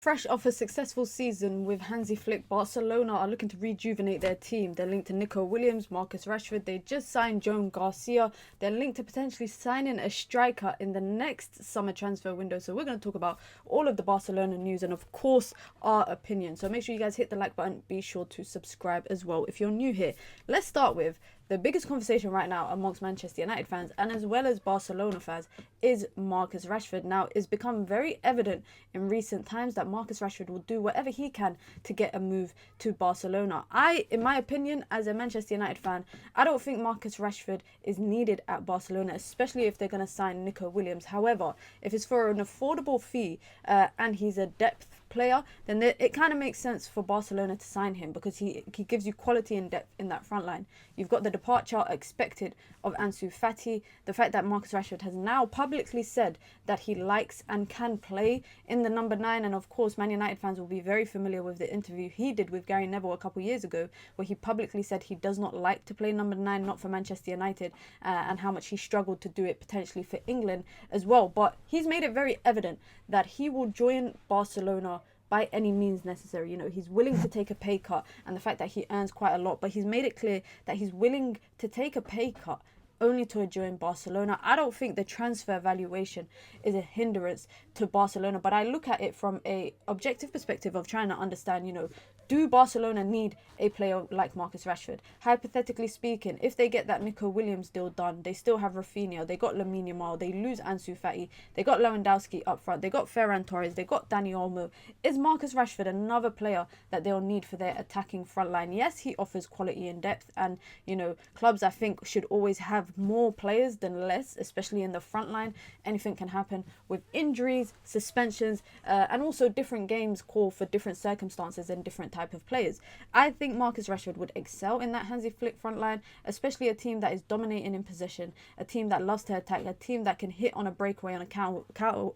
Fresh off a successful season with Hansi Flick, Barcelona are looking to rejuvenate their team. They're linked to Nico Williams, Marcus Rashford. They just signed Joan Garcia. They're linked to potentially signing a striker in the next summer transfer window. So we're going to talk about all of the Barcelona news and, of course, our opinion. So make sure you guys hit the like button. Be sure to subscribe as well if you're new here. Let's start with the biggest conversation right now amongst Manchester United fans and as well as Barcelona fans is Marcus Rashford. Now, it's become very evident in recent times that Marcus Rashford will do whatever he can to get a move to Barcelona. In my opinion, as a Manchester United fan, I don't think Marcus Rashford is needed at Barcelona, especially if they're going to sign Nico Williams. However, if it's for an affordable fee and he's a depth player, then it kind of makes sense for Barcelona to sign him because he gives you quality and depth in that front line. You've got the departure expected of Ansu Fati. The fact that Marcus Rashford has now publicly said that he likes and can play in the number 9, and of course Man United fans will be very familiar with the interview he did with Gary Neville a couple of years ago, where he publicly said he does not like to play number 9, not for Manchester United, and how much he struggled to do it potentially for England as well. But he's made it very evident that he will join Barcelona by any means necessary. You know, he's willing to take a pay cut, and the fact that he earns quite a lot, but he's made it clear that he's willing to take a pay cut only to join Barcelona. I don't think the transfer valuation is a hindrance to Barcelona, but I look at it from a objective perspective of trying to understand, you know, do Barcelona need a player like Marcus Rashford? Hypothetically speaking, if they get that Nico Williams deal done, they still have Rafinha, they got Lamine Yamal, they lose Ansu Fati, they got Lewandowski up front, they got Ferran Torres, they got Dani Olmo. Is Marcus Rashford another player that they'll need for their attacking front line? Yes, he offers quality and depth, and, you know, clubs I think should always have more players than less, especially in the front line. Anything can happen with injuries, suspensions, and also different games call for different circumstances and different type of players. I think Marcus Rashford would excel in that Hansi Flick front line, especially a team that is dominating in possession, a team that loves to attack, a team that can hit on a breakaway on a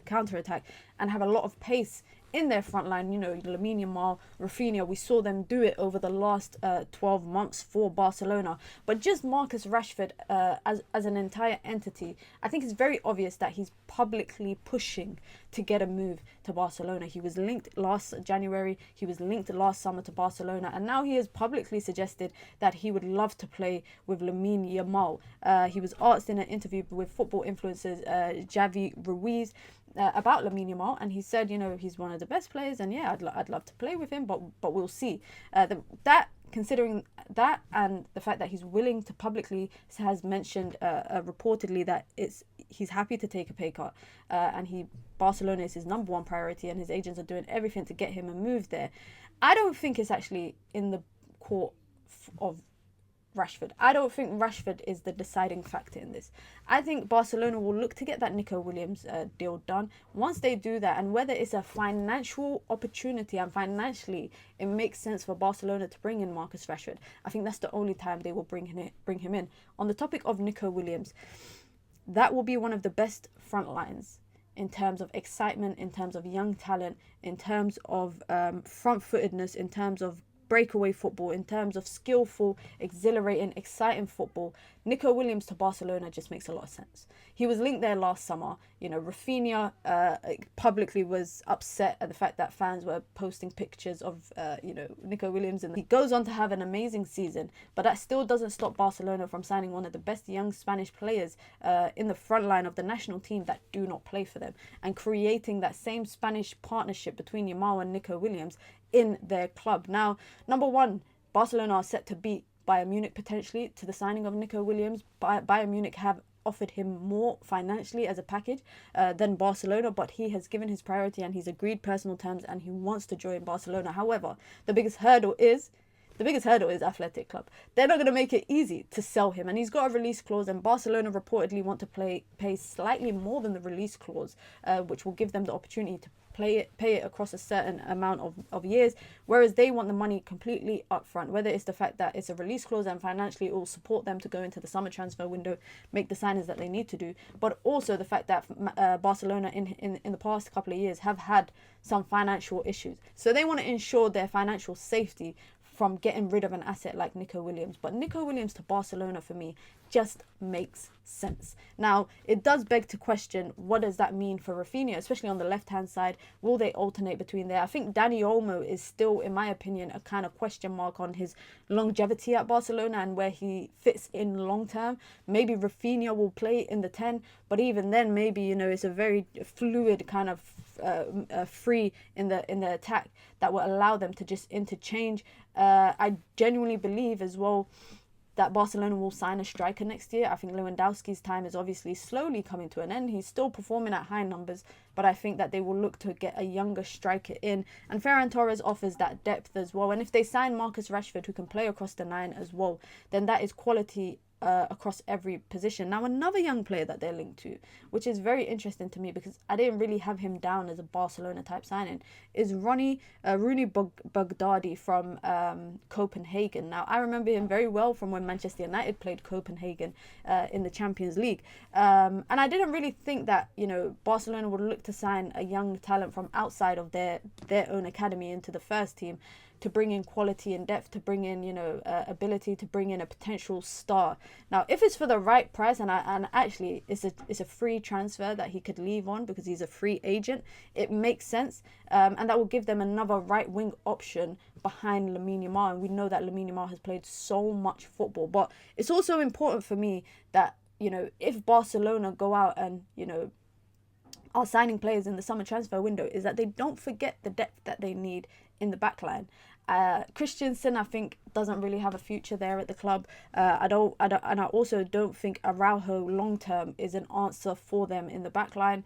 counter attack and have a lot of pace in their front line. You know, Lamine Yamal, Rafinha, we saw them do it over the last 12 months for Barcelona. But just Marcus Rashford as an entire entity, I think it's very obvious that he's publicly pushing to get a move to Barcelona. He was linked last January, he was linked last summer to Barcelona, and now he has publicly suggested that he would love to play with Lamine Yamal. He was asked in an interview with football influencers Javi Ruiz about Lamine Yamal, and he said, you know, he's one of the best players, and yeah, I'd love to play with him, but we'll see. Considering that and the fact that he's willing to publicly has mentioned reportedly that he's happy to take a pay cut, and Barcelona is his number one priority, and his agents are doing everything to get him a move there. I don't think it's actually in the court of Rashford. I don't think Rashford is the deciding factor in this. I think Barcelona will look to get that Nico Williams deal done. Once they do that, and whether it's a financial opportunity and financially it makes sense for Barcelona to bring in Marcus Rashford, I think that's the only time they will bring him in. On the topic of Nico Williams, that will be one of the best front lines in terms of excitement, in terms of young talent, in terms of front-footedness, in terms of breakaway football, in terms of skillful, exhilarating, exciting football. Nico Williams to Barcelona just makes a lot of sense. He was linked there last summer. You know, Rafinha publicly was upset at the fact that fans were posting pictures of, Nico Williams. And he goes on to have an amazing season, but that still doesn't stop Barcelona from signing one of the best young Spanish players in the front line of the national team that do not play for them, and creating that same Spanish partnership between Yamal and Nico Williams in their club. Now, number one, Barcelona are set to beat Bayern Munich potentially to the signing of Nico Williams. Bayern Munich have offered him more financially as a package than Barcelona, but he has given his priority and he's agreed personal terms and he wants to join Barcelona. However, the biggest hurdle is Athletic Club. They're not going to make it easy to sell him, and he's got a release clause, and Barcelona reportedly want to pay slightly more than the release clause, which will give them the opportunity to pay it across a certain amount of years, whereas they want the money completely upfront, whether it's the fact that it's a release clause and financially it will support them to go into the summer transfer window, make the signings that they need to do, but also the fact that Barcelona in the past couple of years have had some financial issues. So they want to ensure their financial safety from getting rid of an asset like Nico Williams. But Nico Williams to Barcelona for me just makes sense. Now, it does beg to question, what does that mean for Rafinha, especially on the left-hand side? Will they alternate between there? I think Dani Olmo is still, in my opinion, a kind of question mark on his longevity at Barcelona and where he fits in long term. Maybe Rafinha will play in the 10, but even then, maybe, you know, it's a very fluid kind of free in the attack that will allow them to just interchange. I genuinely believe as well that Barcelona will sign a striker next year. I think Lewandowski's time is obviously slowly coming to an end. He's still performing at high numbers, but I think that they will look to get a younger striker in. And Ferran Torres offers that depth as well. And if they sign Marcus Rashford, who can play across the 9 as well, then that is quality across every position. Now, another young player that they're linked to, which is very interesting to me because I didn't really have him down as a Barcelona type signing, is Rooney Baghdadi from Copenhagen. Now, I remember him very well from when Manchester United played Copenhagen in the Champions League. And I didn't really think that, you know, Barcelona would look to sign a young talent from outside of their own academy into the first team, to bring in quality and depth, to bring in, you know, ability, to bring in a potential star. Now, if it's for the right price, and actually it's a free transfer that he could leave on because he's a free agent, it makes sense, and that will give them another right wing option behind Lamine Yamal. And we know that Lamine Yamal has played so much football, but it's also important for me that, you know, if Barcelona go out and, you know, are signing players in the summer transfer window, is that they don't forget the depth that they need in the backline. Christensen, I think, doesn't really have a future there at the club. And I also don't think Araujo long term is an answer for them in the backline.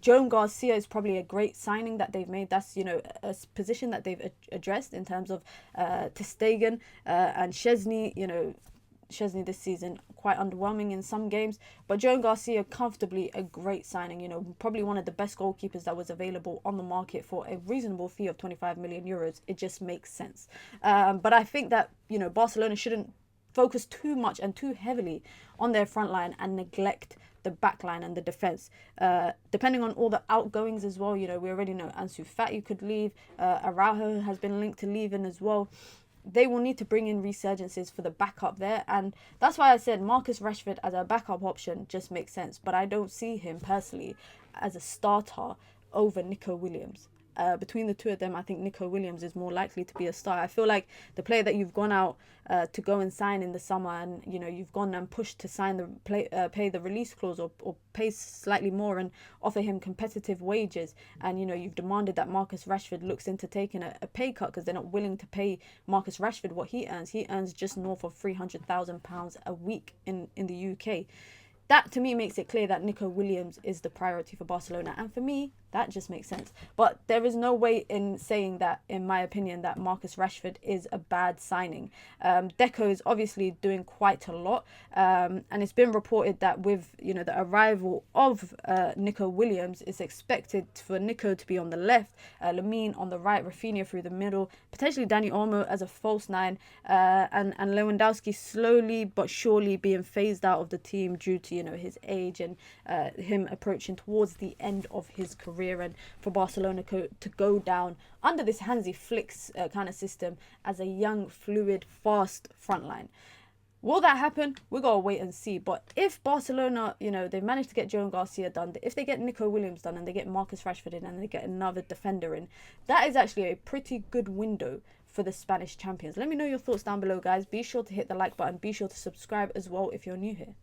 Joan Garcia is probably a great signing that they've made. That's, you know, a position that they've addressed in terms of Ter Stegen and Szczesny. You know, Szczesny this season quite underwhelming in some games, but Joan Garcia comfortably a great signing. You know, probably one of the best goalkeepers that was available on the market for a reasonable fee of 25 million euros. It just makes sense. But I think that, you know, Barcelona shouldn't focus too much and too heavily on their front line and neglect the back line and the defense. Depending on all the outgoings as well, you know, we already know Ansu Fati could leave. Araujo has been linked to leaving as well. They will need to bring in resurgences for the backup there. And that's why I said Marcus Rashford as a backup option just makes sense. But I don't see him personally as a starter over Nico Williams. Between the two of them, I think Nico Williams is more likely to be a star. I feel like the player that you've gone out to go and sign in the summer, and, you know, you've gone and pushed to sign the pay the release clause or pay slightly more and offer him competitive wages, and, you know, you've demanded that Marcus Rashford looks into taking a pay cut because they're not willing to pay Marcus Rashford what he earns. He earns just north of £300,000 a week in the UK. That to me makes it clear that Nico Williams is the priority for Barcelona, and for me that just makes sense. But there is no way in saying that, in my opinion, that Marcus Rashford is a bad signing. Deco is obviously doing quite a lot, and it's been reported that with, you know, the arrival of Nico Williams, it's expected for Nico to be on the left, Lamine on the right, Rafinha through the middle, potentially Dani Olmo as a false 9, and Lewandowski slowly but surely being phased out of the team due to, you know, his age and him approaching towards the end of his career, and for Barcelona to go down under this Hansi Flick's kind of system as a young, fluid, fast front line. Will that happen? We gotta wait and see. But if Barcelona, you know, they've managed to get Joan Garcia done, if they get Nico Williams done and they get Marcus Rashford in and they get another defender in, that is actually a pretty good window for the Spanish champions. Let me know your thoughts down below, guys. Be sure to hit the like button. Be sure to subscribe as well if you're new here.